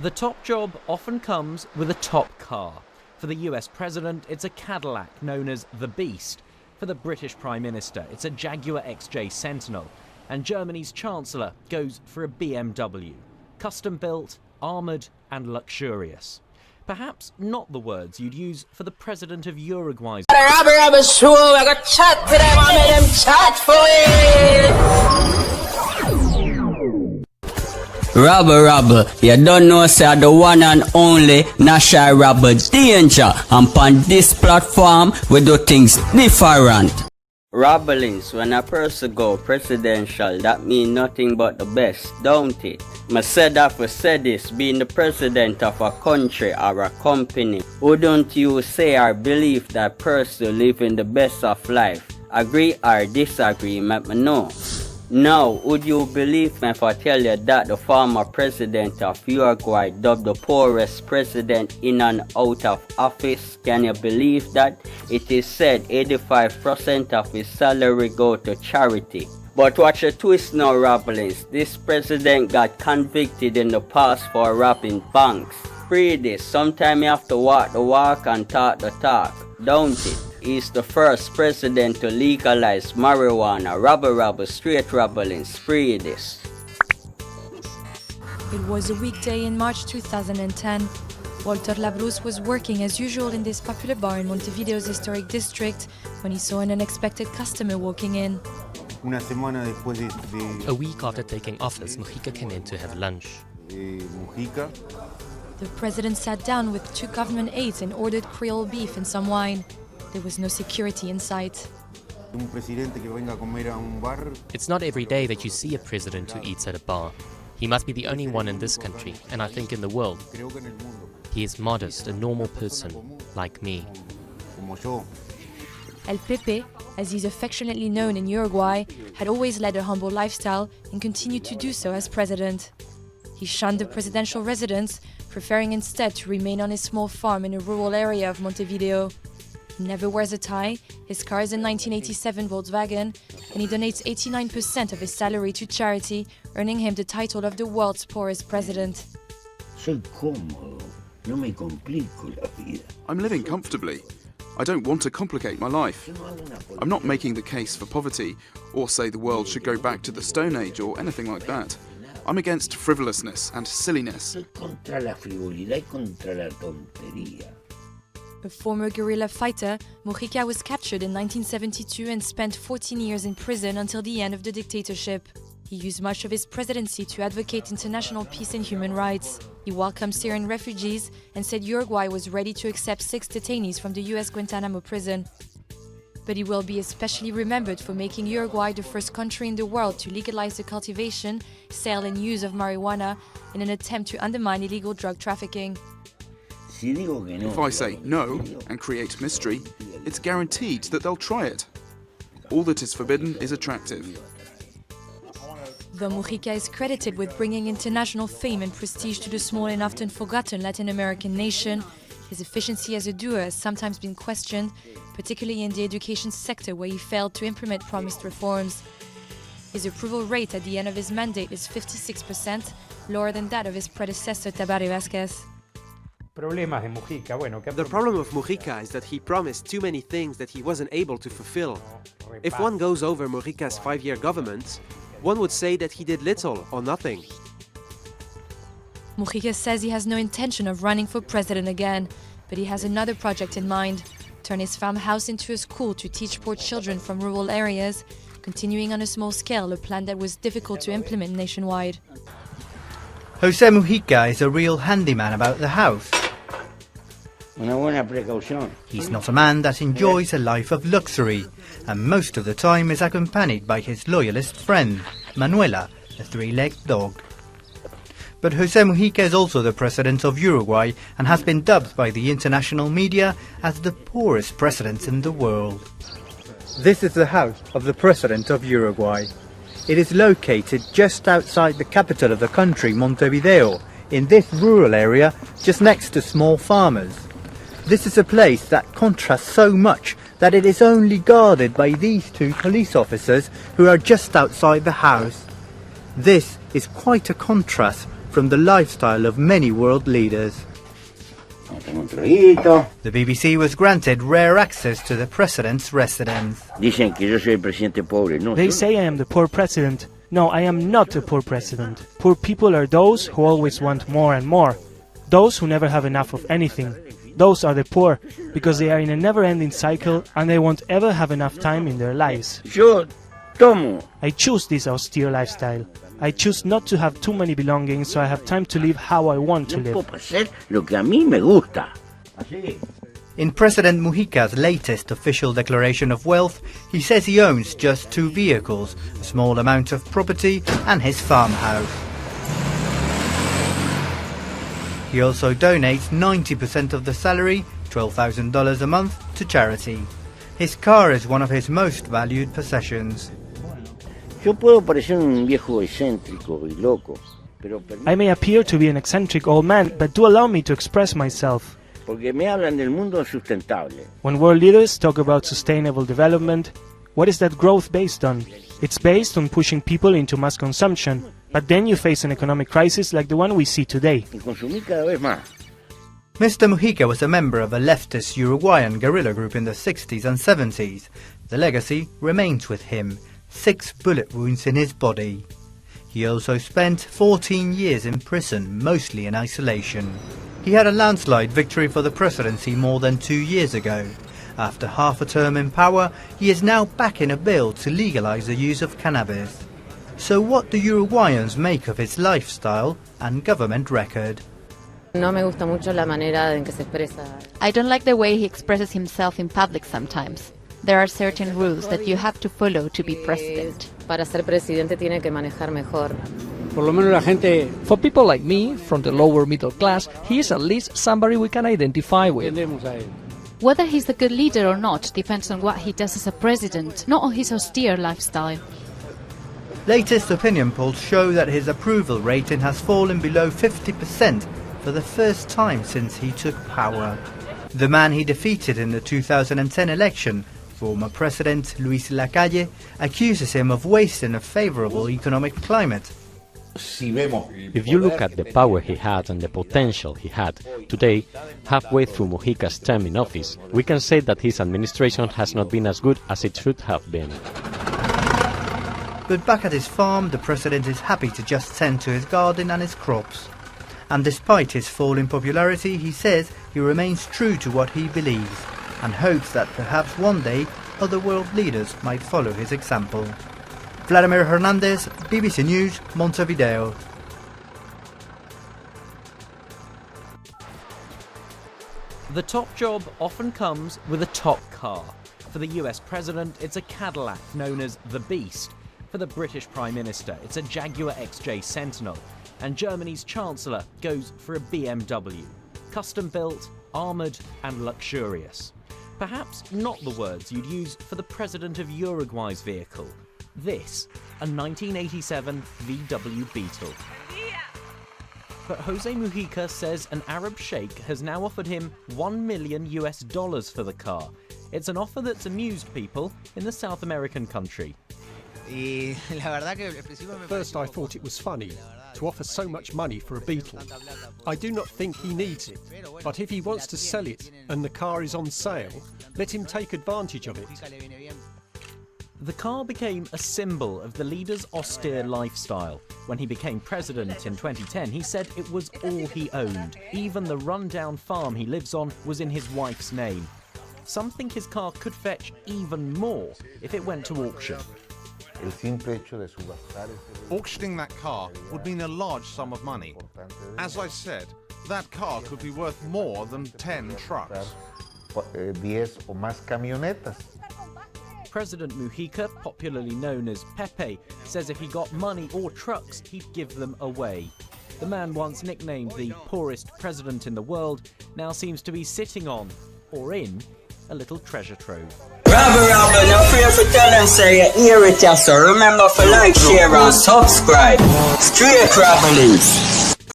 The top job often comes with a top car. For the US president, it's a Cadillac known as the Beast. For the British Prime Minister, it's a Jaguar XJ Sentinel. And Germany's Chancellor goes for a BMW. Custom-built, armoured and luxurious. Perhaps not the words you'd use for the President of Uruguay's Rabble Rabble show, I got chat to them, I made them chat for it. Rabble Rabble, you don't know say the one and only National Rabble Danger, and on this platform we do things different. Rabblings, when a person go presidential, that mean nothing but the best, don't it? I said that for said this, being the president of a country or a company, wouldn't you say or believe that person living the best of life? Agree or disagree, let me know. Now, would you believe me if I tell you that the former president of Uruguay dubbed the poorest president in and out of office? Can you believe that? It is said 85% of his salary go to charity. But watch the twist now, Rabblings. This president got convicted in the past for robbing banks. Free this, sometime you have to walk the walk and talk the talk, don't it? He's the first president to legalize marijuana. Rabble Rabble, straight Rabblings, free this. It was a weekday in March 2010. Walter Labrus was working as usual in this popular bar in Montevideo's historic district when he saw an unexpected customer walking in. A week after taking office, Mujica came in to have lunch. The president sat down with 2 government aides and ordered Creole beef and some wine. There was no security in sight. It's not every day that you see a president who eats at a bar. He must be the only one in this country, and I think in the world. He is modest, a normal person, like me. El Pepe, as he's affectionately known in Uruguay, had always led a humble lifestyle and continued to do so as president. He shunned the presidential residence, preferring instead to remain on his small farm in a rural area of Montevideo. He never wears a tie, his car is a 1987 Volkswagen, and he donates 89% of his salary to charity, earning him the title of the world's poorest president. I'm living comfortably. I don't want to complicate my life. I'm not making the case for poverty, or say the world should go back to the Stone Age or anything like that. I'm against frivolousness and silliness. A former guerrilla fighter, Mujica was captured in 1972 and spent 14 years in prison until the end of the dictatorship. He used much of his presidency to advocate international peace and human rights. He welcomed Syrian refugees and said Uruguay was ready to accept 6 detainees from the US Guantanamo prison. But he will be especially remembered for making Uruguay the first country in the world to legalize the cultivation, sale and use of marijuana in an attempt to undermine illegal drug trafficking. If I say no and create mystery, it's guaranteed that they'll try it. All that is forbidden is attractive. Though Mujica is credited with bringing international fame and prestige to the small and often forgotten Latin American nation, his efficiency as a doer has sometimes been questioned, particularly in the education sector where he failed to implement promised reforms. His approval rate at the end of his mandate is 56%, lower than that of his predecessor Tabaré Vázquez. The problem of Mujica is that he promised too many things that he wasn't able to fulfill. If one goes over Mujica's 5-year government, one would say that he did little or nothing. Mujica says he has no intention of running for president again, but he has another project in mind: turn his farmhouse into a school to teach poor children from rural areas, continuing on a small scale a plan that was difficult to implement nationwide. José Mujica is a real handyman about the house. He's not a man that enjoys a life of luxury, and most of the time is accompanied by his loyalist friend, Manuela, a 3-legged dog. But José Mujica is also the president of Uruguay and has been dubbed by the international media as the poorest president in the world. This is the house of the president of Uruguay. It is located just outside the capital of the country, Montevideo, in this rural area just next to small farmers. This is a place that contrasts so much that it is only guarded by these 2 police officers who are just outside the house. This is quite a contrast from the lifestyle of many world leaders. The BBC was granted rare access to the president's residence. They say I am the poor president. No, I am not a poor president. Poor people are those who always want more and more. Those who never have enough of anything. Those are the poor, because they are in a never-ending cycle and they won't ever have enough time in their lives. I choose this austere lifestyle. I choose not to have too many belongings, so I have time to live how I want to live. In President Mujica's latest official declaration of wealth, he says he owns just 2 vehicles, a small amount of property and his farmhouse. He also donates 90% of the salary, $12,000 a month, to charity. His car is one of his most valued possessions. I may appear to be an eccentric old man, but do allow me to express myself. When world leaders talk about sustainable development, what is that growth based on? It's based on pushing people into mass consumption, but then you face an economic crisis like the one we see today. Mr. Mujica was a member of a leftist Uruguayan guerrilla group in the 60s and 70s. The legacy remains with him, 6 bullet wounds in his body. He also spent 14 years in prison, mostly in isolation. He had a landslide victory for the presidency more than 2 years ago. After half a term in power, he is now back in a bill to legalize the use of cannabis. So what do Uruguayans make of his lifestyle and government record? I don't like the way he expresses himself in public sometimes. There are certain rules that you have to follow to be president. For people like me, from the lower middle class, he is at least somebody we can identify with. Whether he's a good leader or not depends on what he does as a president, not on his austere lifestyle. Latest opinion polls show that his approval rating has fallen below 50% for the first time since he took power. The man he defeated in the 2010 election, former President Luis Lacalle, accuses him of wasting a favourable economic climate. If you look at the power he had and the potential he had, today, halfway through Mujica's term in office, we can say that his administration has not been as good as it should have been. But back at his farm, the president is happy to just tend to his garden and his crops. And despite his fall in popularity, he says he remains true to what he believes and hopes that perhaps one day other world leaders might follow his example. Vladimir Hernandez, BBC News, Montevideo. The top job often comes with a top car. For the US president, it's a Cadillac known as the Beast. For the British Prime Minister, it's a Jaguar XJ Sentinel. And Germany's Chancellor goes for a BMW. Custom-built, armoured and luxurious. Perhaps not the words you'd use for the President of Uruguay's vehicle. This, a 1987 VW Beetle. But José Mujica says an Arab sheikh has now offered him $1 million for the car. It's an offer that's amused people in the South American country. At first I thought it was funny to offer so much money for a Beetle. I do not think he needs it, but if he wants to sell it and the car is on sale, let him take advantage of it. The car became a symbol of the leader's austere lifestyle. When he became president in 2010, he said it was all he owned. Even the rundown farm he lives on was in his wife's name. Some think his car could fetch even more if it went to auction. Auctioning that car would mean a large sum of money. As I said, that car could be worth more than 10 trucks. President Mujica, popularly known as Pepe, says if he got money or trucks, he'd give them away. The man once nicknamed the poorest president in the world now seems to be sitting on, or in, a little treasure trove. Rabble Rabble, no fear for tell them say you hear it, so remember for like, share and subscribe. Straight Rabblings.